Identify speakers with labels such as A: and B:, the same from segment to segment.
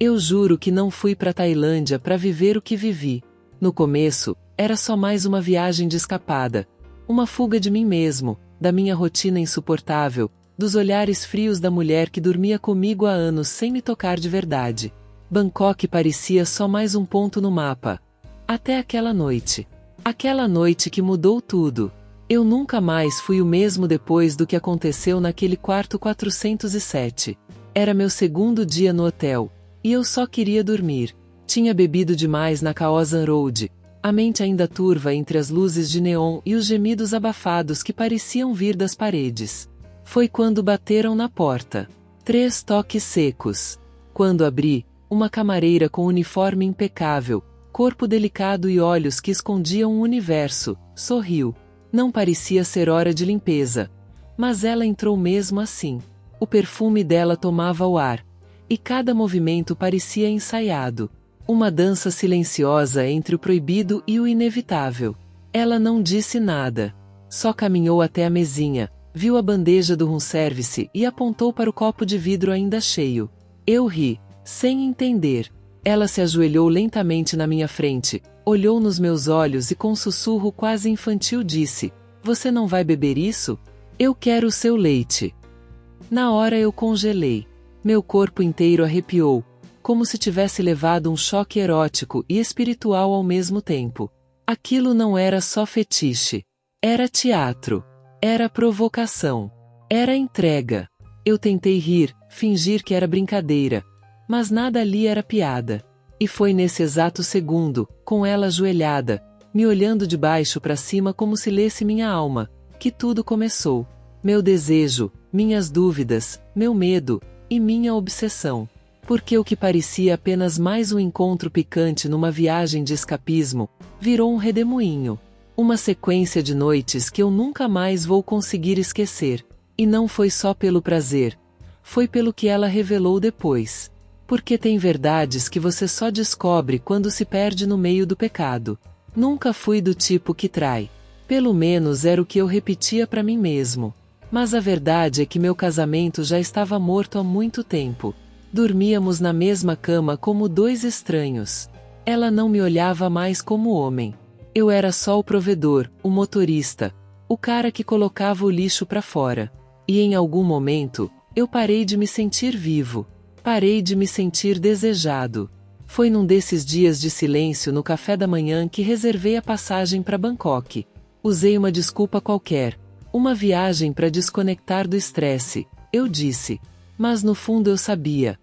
A: Eu juro que não fui para Tailândia para viver o que vivi. No começo, era só mais uma viagem de escapada. Uma fuga de mim mesmo, da minha rotina insuportável, dos olhares frios da mulher que dormia comigo há anos sem me tocar de verdade. Bangkok parecia só mais um ponto no mapa. Até aquela noite. Aquela noite que mudou tudo. Eu nunca mais fui o mesmo depois do que aconteceu naquele quarto 407. Era meu segundo dia no hotel. E eu só queria dormir. Tinha bebido demais na Khao San Road. A mente ainda turva entre as luzes de neon e os gemidos abafados que pareciam vir das paredes. Foi quando bateram na porta. 3 toques secos. Quando abri, uma camareira com uniforme impecável, corpo delicado e olhos que escondiam um universo, sorriu. Não parecia ser hora de limpeza. Mas ela entrou mesmo assim. O perfume dela tomava o ar. E cada movimento parecia ensaiado. Uma dança silenciosa entre o proibido e o inevitável. Ela não disse nada. Só caminhou até a mesinha, viu a bandeja do room service e apontou para o copo de vidro ainda cheio. Eu ri, sem entender. Ela se ajoelhou lentamente na minha frente, olhou nos meus olhos e com um sussurro quase infantil disse: "Você não vai beber isso? Eu quero o seu leite." Na hora eu congelei. Meu corpo inteiro arrepiou, como se tivesse levado um choque erótico e espiritual ao mesmo tempo. Aquilo não era só fetiche. Era teatro. Era provocação. Era entrega. Eu tentei rir, fingir que era brincadeira. Mas nada ali era piada. E foi nesse exato segundo, com ela ajoelhada, me olhando de baixo para cima como se lesse minha alma, que tudo começou. Meu desejo, minhas dúvidas, meu medo, e minha obsessão. Porque o que parecia apenas mais um encontro picante numa viagem de escapismo, virou um redemoinho. Uma sequência de noites que eu nunca mais vou conseguir esquecer. E não foi só pelo prazer. Foi pelo que ela revelou depois. Porque tem verdades que você só descobre quando se perde no meio do pecado. Nunca fui do tipo que trai. Pelo menos era o que eu repetia para mim mesmo. Mas a verdade é que meu casamento já estava morto há muito tempo. Dormíamos na mesma cama como 2 estranhos. Ela não me olhava mais como homem. Eu era só o provedor, o motorista, o cara que colocava o lixo para fora. E em algum momento, eu parei de me sentir vivo. Parei de me sentir desejado. Foi num desses dias de silêncio no café da manhã que reservei a passagem para Bangkok. Usei uma desculpa qualquer. Uma viagem para desconectar do estresse, eu disse. Mas no fundo eu sabia.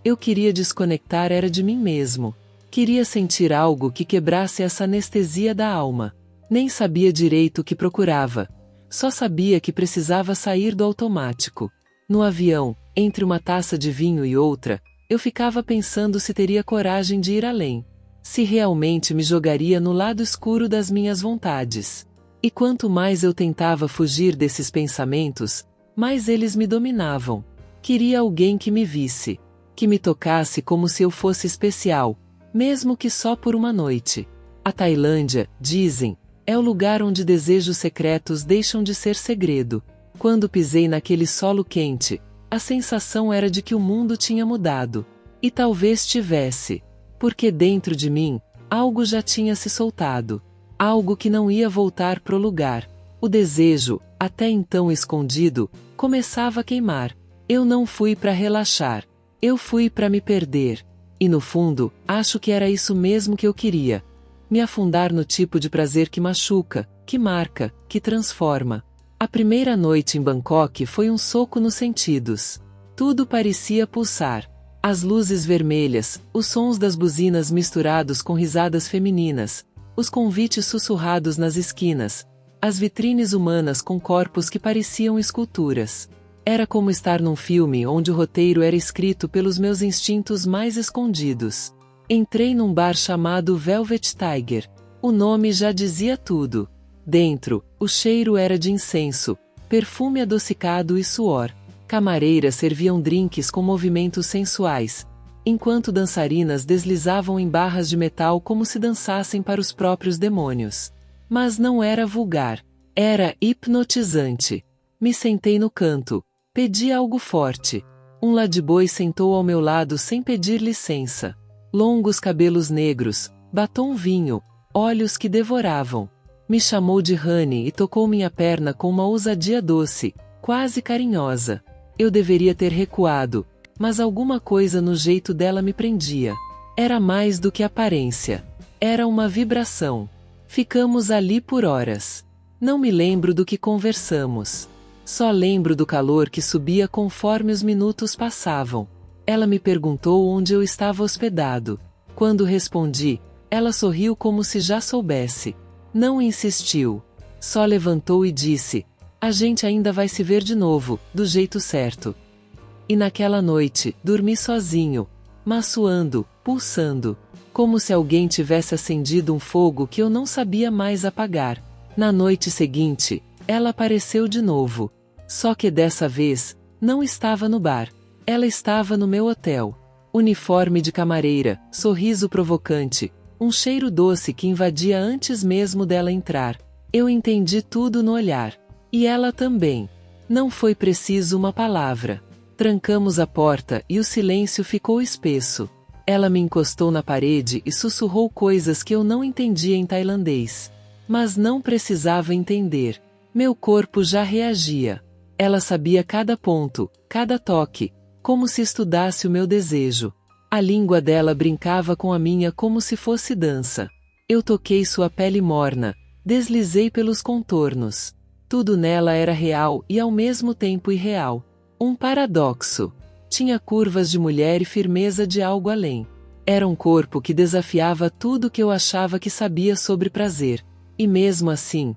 A: Eu queria desconectar era de mim mesmo. Queria sentir algo que quebrasse essa anestesia da alma. Nem sabia direito o que procurava. Só sabia que precisava sair do automático. No avião, entre uma taça de vinho e outra, eu ficava pensando se teria coragem de ir além. Se realmente me jogaria no lado escuro das minhas vontades. E quanto mais eu tentava fugir desses pensamentos, mais eles me dominavam. Queria alguém que me visse, que me tocasse como se eu fosse especial, mesmo que só por uma noite. A Tailândia, dizem, é o lugar onde desejos secretos deixam de ser segredo. Quando pisei naquele solo quente, a sensação era de que o mundo tinha mudado. E talvez tivesse, porque dentro de mim, algo já tinha se soltado. Algo que não ia voltar pro lugar. O desejo, até então escondido, começava a queimar. Eu não fui para relaxar. Eu fui para me perder. E no fundo, acho que era isso mesmo que eu queria. Me afundar no tipo de prazer que machuca, que marca, que transforma. A primeira noite em Bangkok foi um soco nos sentidos. Tudo parecia pulsar. As luzes vermelhas, os sons das buzinas misturados com risadas femininas, os convites sussurrados nas esquinas, as vitrines humanas com corpos que pareciam esculturas. Era como estar num filme onde o roteiro era escrito pelos meus instintos mais escondidos. Entrei num bar chamado Velvet Tiger. O nome já dizia tudo. Dentro, o cheiro era de incenso, perfume adocicado e suor. Camareiras serviam drinks com movimentos sensuais, enquanto dançarinas deslizavam em barras de metal como se dançassem para os próprios demônios. Mas não era vulgar. Era hipnotizante. Me sentei no canto. Pedi algo forte. Um ladiboi sentou ao meu lado sem pedir licença. Longos cabelos negros, batom vinho, olhos que devoravam. Me chamou de Honey e tocou minha perna com uma ousadia doce, quase carinhosa. Eu deveria ter recuado, mas alguma coisa no jeito dela me prendia. Era mais do que aparência. Era uma vibração. Ficamos ali por horas. Não me lembro do que conversamos. Só lembro do calor que subia conforme os minutos passavam. Ela me perguntou onde eu estava hospedado. Quando respondi, ela sorriu como se já soubesse. Não insistiu. Só levantou e disse: "A gente ainda vai se ver de novo, do jeito certo." E naquela noite, dormi sozinho, mas suando, pulsando, como se alguém tivesse acendido um fogo que eu não sabia mais apagar. Na noite seguinte, ela apareceu de novo. Só que dessa vez, não estava no bar. Ela estava no meu hotel. Uniforme de camareira, sorriso provocante, um cheiro doce que invadia antes mesmo dela entrar. Eu entendi tudo no olhar. E ela também. Não foi preciso uma palavra. Trancamos a porta e o silêncio ficou espesso. Ela me encostou na parede e sussurrou coisas que eu não entendia em tailandês. Mas não precisava entender. Meu corpo já reagia. Ela sabia cada ponto, cada toque, como se estudasse o meu desejo. A língua dela brincava com a minha como se fosse dança. Eu toquei sua pele morna, deslizei pelos contornos. Tudo nela era real e ao mesmo tempo irreal. Um paradoxo. Tinha curvas de mulher e firmeza de algo além. Era um corpo que desafiava tudo que eu achava que sabia sobre prazer. E mesmo assim,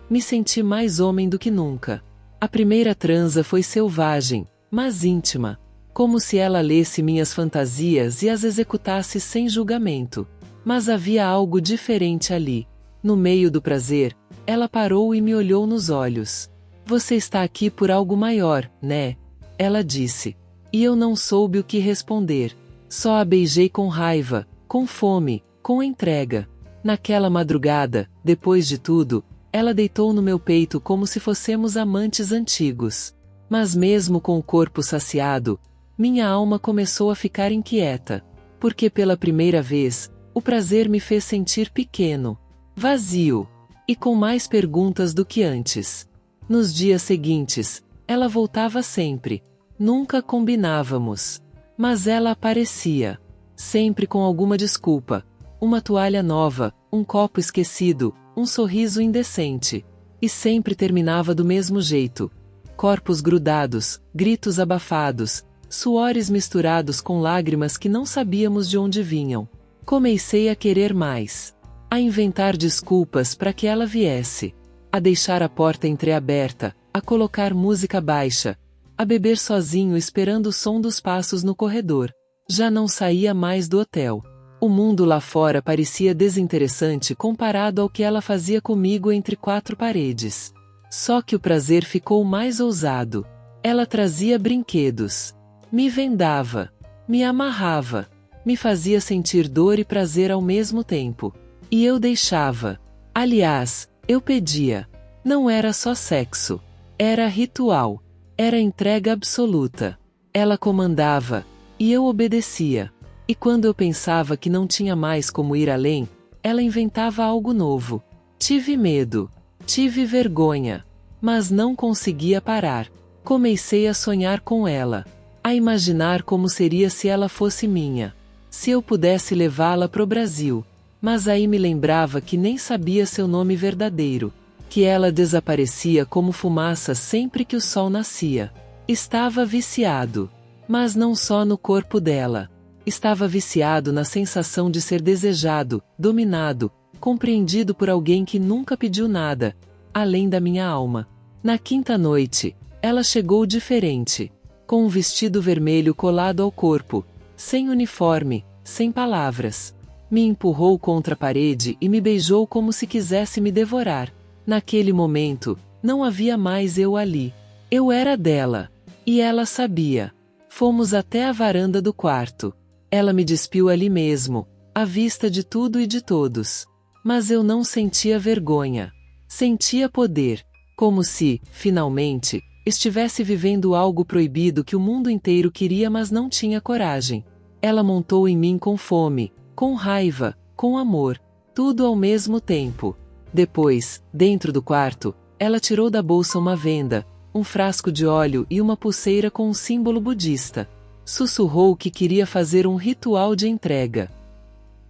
A: me senti mais homem do que nunca. A primeira transa foi selvagem, mas íntima. Como se ela lesse minhas fantasias e as executasse sem julgamento. Mas havia algo diferente ali. No meio do prazer, ela parou e me olhou nos olhos. "Você está aqui por algo maior, né?" Ela disse. E eu não soube o que responder. Só a beijei com raiva, com fome, com entrega. Naquela madrugada, depois de tudo, ela deitou no meu peito como se fossemos amantes antigos. Mas mesmo com o corpo saciado, minha alma começou a ficar inquieta. Porque pela primeira vez, o prazer me fez sentir pequeno, vazio, e com mais perguntas do que antes. Nos dias seguintes, ela voltava sempre. Nunca combinávamos. Mas ela aparecia. Sempre com alguma desculpa. Uma toalha nova, um copo esquecido, um sorriso indecente. E sempre terminava do mesmo jeito. Corpos grudados, gritos abafados, suores misturados com lágrimas que não sabíamos de onde vinham. Comecei a querer mais. A inventar desculpas para que ela viesse. A deixar a porta entreaberta, a colocar música baixa, a beber sozinho esperando o som dos passos no corredor. Já não saía mais do hotel. O mundo lá fora parecia desinteressante comparado ao que ela fazia comigo entre quatro paredes. Só que o prazer ficou mais ousado. Ela trazia brinquedos. Me vendava. Me amarrava. Me fazia sentir dor e prazer ao mesmo tempo. E eu deixava. Aliás, eu pedia. Não era só sexo. Era ritual. Era entrega absoluta. Ela comandava. E eu obedecia. E quando eu pensava que não tinha mais como ir além, ela inventava algo novo. Tive medo. Tive vergonha. Mas não conseguia parar. Comecei a sonhar com ela. A imaginar como seria se ela fosse minha. Se eu pudesse levá-la pro Brasil. Mas aí me lembrava que nem sabia seu nome verdadeiro. Que ela desaparecia como fumaça sempre que o sol nascia. Estava viciado. Mas não só no corpo dela. Estava viciado na sensação de ser desejado, dominado, compreendido por alguém que nunca pediu nada, além da minha alma. Na quinta noite, ela chegou diferente. Com um vestido vermelho colado ao corpo, sem uniforme, sem palavras. Me empurrou contra a parede e me beijou como se quisesse me devorar. Naquele momento, não havia mais eu ali. Eu era dela. E ela sabia. Fomos até a varanda do quarto. Ela me despiu ali mesmo, à vista de tudo e de todos. Mas eu não sentia vergonha. Sentia poder. Como se, finalmente, estivesse vivendo algo proibido que o mundo inteiro queria, mas não tinha coragem. Ela montou em mim com fome, com raiva, com amor, tudo ao mesmo tempo. Depois, dentro do quarto, ela tirou da bolsa uma venda, um frasco de óleo e uma pulseira com um símbolo budista. Sussurrou que queria fazer um ritual de entrega.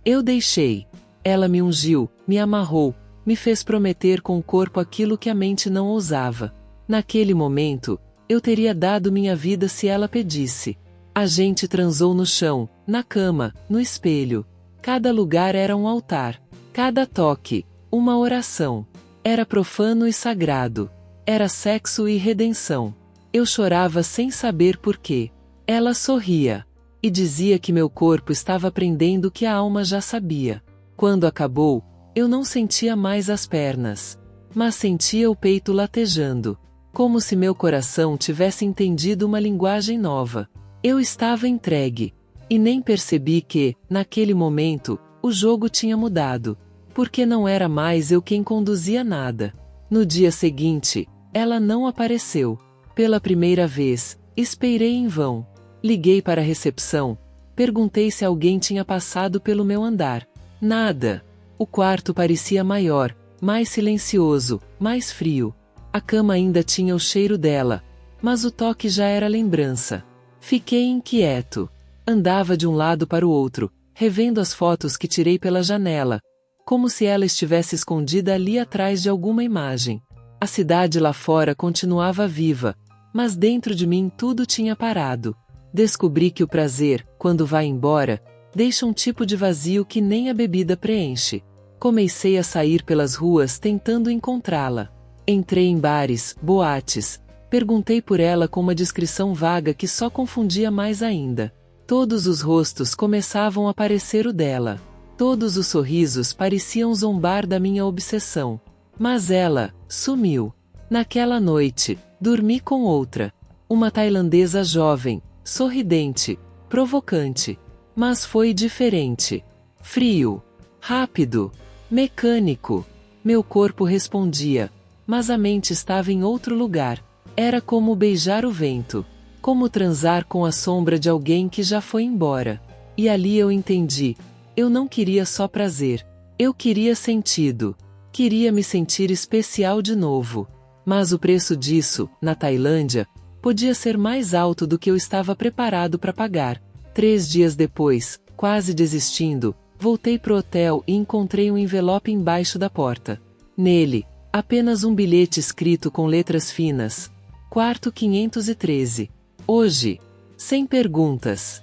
A: Eu deixei. Ela me ungiu, me amarrou, me fez prometer com o corpo aquilo que a mente não ousava. Naquele momento, eu teria dado minha vida se ela pedisse. A gente transou no chão, na cama, no espelho. Cada lugar era um altar. Cada toque, uma oração. Era profano e sagrado. Era sexo e redenção. Eu chorava sem saber por quê. Ela sorria. E dizia que meu corpo estava aprendendo o que a alma já sabia. Quando acabou, eu não sentia mais as pernas, mas sentia o peito latejando, como se meu coração tivesse entendido uma linguagem nova. Eu estava entregue, e nem percebi que, naquele momento, o jogo tinha mudado, porque não era mais eu quem conduzia nada. No dia seguinte, ela não apareceu. Pela primeira vez, esperei em vão. Liguei para a recepção, perguntei se alguém tinha passado pelo meu andar. Nada. O quarto parecia maior, mais silencioso, mais frio. A cama ainda tinha o cheiro dela, mas o toque já era lembrança. Fiquei inquieto. Andava de um lado para o outro, revendo as fotos que tirei pela janela, como se ela estivesse escondida ali atrás de alguma imagem. A cidade lá fora continuava viva, mas dentro de mim tudo tinha parado. Descobri que o prazer, quando vai embora, deixa um tipo de vazio que nem a bebida preenche. Comecei a sair pelas ruas tentando encontrá-la. Entrei em bares, boates. Perguntei por ela com uma descrição vaga que só confundia mais ainda. Todos os rostos começavam a parecer o dela. Todos os sorrisos pareciam zombar da minha obsessão. Mas ela sumiu. Naquela noite, dormi com outra. Uma tailandesa jovem, sorridente, provocante. Mas foi diferente. Frio, rápido, mecânico. Meu corpo respondia, mas a mente estava em outro lugar. Era como beijar o vento, como transar com a sombra de alguém que já foi embora. E ali eu entendi, eu não queria só prazer, eu queria sentido. Queria me sentir especial de novo. Mas o preço disso, na Tailândia, podia ser mais alto do que eu estava preparado para pagar. 3 dias depois, quase desistindo, voltei pro hotel e encontrei um envelope embaixo da porta. Nele, apenas um bilhete escrito com letras finas. Quarto 513. Hoje. Sem perguntas.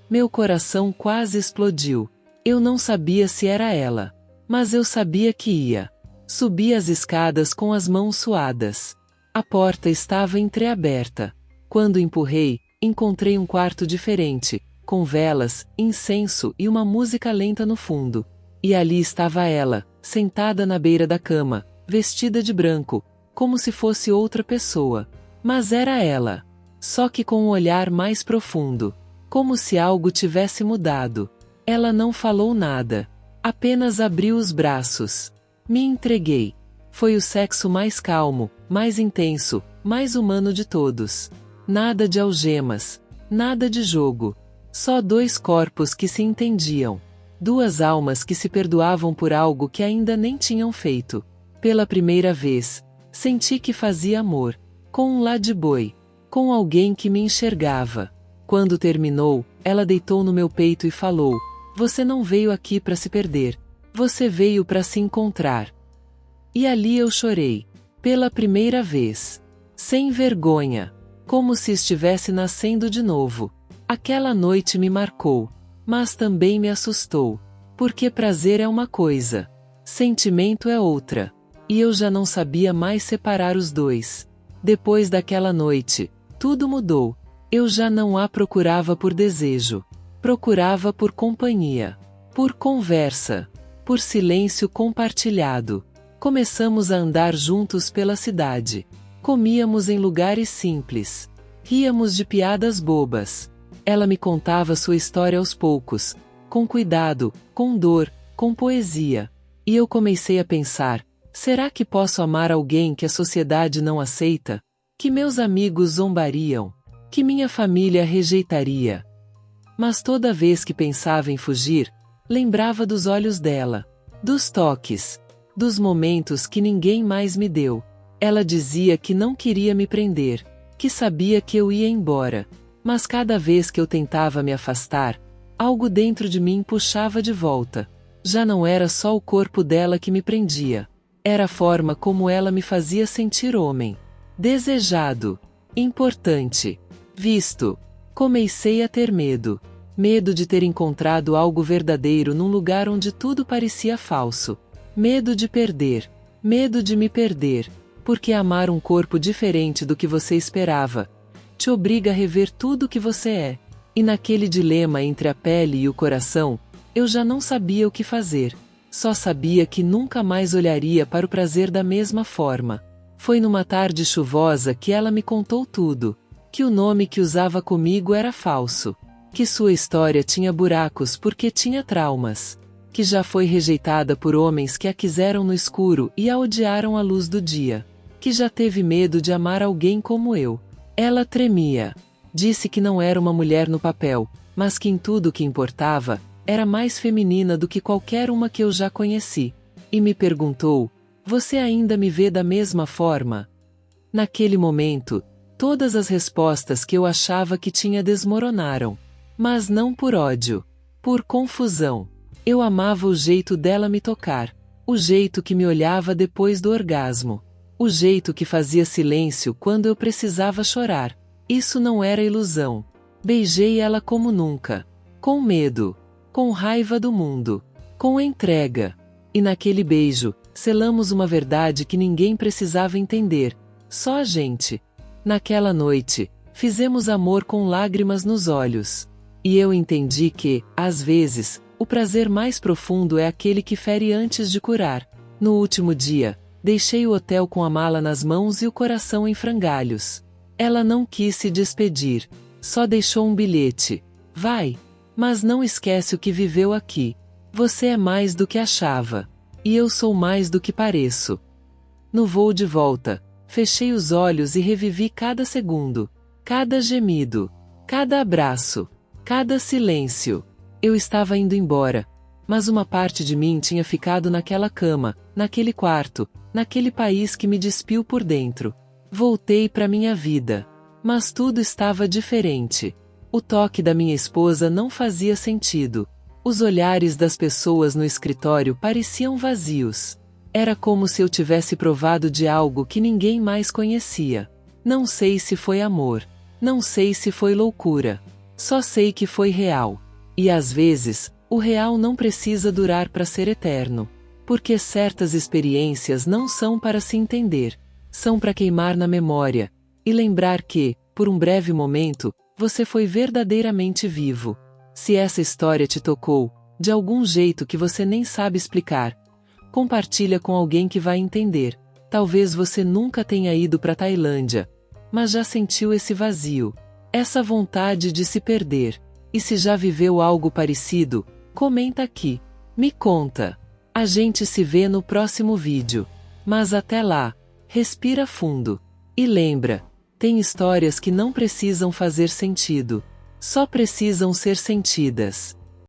A: Meu coração quase explodiu. Eu não sabia se era ela. Mas eu sabia que ia. Subi as escadas com as mãos suadas. A porta estava entreaberta. Quando empurrei, encontrei um quarto diferente, com velas, incenso e uma música lenta no fundo. E ali estava ela, sentada na beira da cama, vestida de branco, como se fosse outra pessoa. Mas era ela. Só que com um olhar mais profundo. Como se algo tivesse mudado. Ela não falou nada. Apenas abriu os braços. Me entreguei. Foi o sexo mais calmo, mais intenso, mais humano de todos. Nada de algemas. Nada de jogo. Só 2 corpos que se entendiam. 2 almas que se perdoavam por algo que ainda nem tinham feito. Pela primeira vez, senti que fazia amor. Com um ladyboi. Com alguém que me enxergava. Quando terminou, ela deitou no meu peito e falou: "Você não veio aqui para se perder. Você veio para se encontrar." E ali eu chorei. Pela primeira vez. Sem vergonha. Como se estivesse nascendo de novo. Aquela noite me marcou. Mas também me assustou. Porque prazer é uma coisa. Sentimento é outra. E eu já não sabia mais separar os dois. Depois daquela noite, tudo mudou. Eu já não a procurava por desejo. Procurava por companhia. Por conversa. Por silêncio compartilhado. Começamos a andar juntos pela cidade. Comíamos em lugares simples. Ríamos de piadas bobas. Ela me contava sua história aos poucos, com cuidado, com dor, com poesia. E eu comecei a pensar: será que posso amar alguém que a sociedade não aceita? que meus amigos zombariam, que minha família rejeitaria. Mas toda vez que pensava em fugir, lembrava dos olhos dela, dos toques, dos momentos que ninguém mais me deu. Ela dizia que não queria me prender, que sabia que eu ia embora, mas cada vez que eu tentava me afastar, algo dentro de mim puxava de volta. Já não era só o corpo dela que me prendia, era a forma como ela me fazia sentir homem, desejado, importante, visto. Comecei a ter medo. Medo de ter encontrado algo verdadeiro num lugar onde tudo parecia falso. Medo de perder. Medo de me perder. Porque amar um corpo diferente do que você esperava te obriga a rever tudo o que você é. E naquele dilema entre a pele e o coração, eu já não sabia o que fazer. Só sabia que nunca mais olharia para o prazer da mesma forma. Foi numa tarde chuvosa que ela me contou tudo. Que o nome que usava comigo era falso. Que sua história tinha buracos porque tinha traumas. Que já foi rejeitada por homens que a quiseram no escuro e a odiaram à luz do dia. Que já teve medo de amar alguém como eu. Ela tremia. Disse que não era uma mulher no papel, mas que em tudo o que importava, era mais feminina do que qualquer uma que eu já conheci. E me perguntou: você ainda me vê da mesma forma? Naquele momento, todas as respostas que eu achava que tinha desmoronaram. Mas não por ódio. Por confusão. Eu amava o jeito dela me tocar. O jeito que me olhava depois do orgasmo. O jeito que fazia silêncio quando eu precisava chorar. Isso não era ilusão. Beijei ela como nunca. Com medo. Com raiva do mundo. Com entrega. E naquele beijo, selamos uma verdade que ninguém precisava entender. Só a gente. Naquela noite, fizemos amor com lágrimas nos olhos. E eu entendi que, às vezes, o prazer mais profundo é aquele que fere antes de curar. No último dia, deixei o hotel com a mala nas mãos e o coração em frangalhos. Ela não quis se despedir, só deixou um bilhete. Vai, mas não esquece o que viveu aqui. Você é mais do que achava. E eu sou mais do que pareço. No voo de volta, fechei os olhos e revivi cada segundo, cada gemido, cada abraço, cada silêncio. Eu estava indo embora, mas uma parte de mim tinha ficado naquela cama, naquele quarto, naquele país que me despiu por dentro. Voltei para minha vida. Mas tudo estava diferente. O toque da minha esposa não fazia sentido. Os olhares das pessoas no escritório pareciam vazios. Era como se eu tivesse provado de algo que ninguém mais conhecia. Não sei se foi amor. Não sei se foi loucura. Só sei que foi real. E às vezes, o real não precisa durar para ser eterno. Porque certas experiências não são para se entender. São para queimar na memória. E lembrar que, por um breve momento, você foi verdadeiramente vivo. Se essa história te tocou, de algum jeito que você nem sabe explicar, compartilha com alguém que vai entender. Talvez você nunca tenha ido para Tailândia, mas já sentiu esse vazio, essa vontade de se perder. E se já viveu algo parecido, comenta aqui. Me conta. A gente se vê no próximo vídeo. Mas até lá, respira fundo. E lembra, tem histórias que não precisam fazer sentido. Só precisam ser sentidas.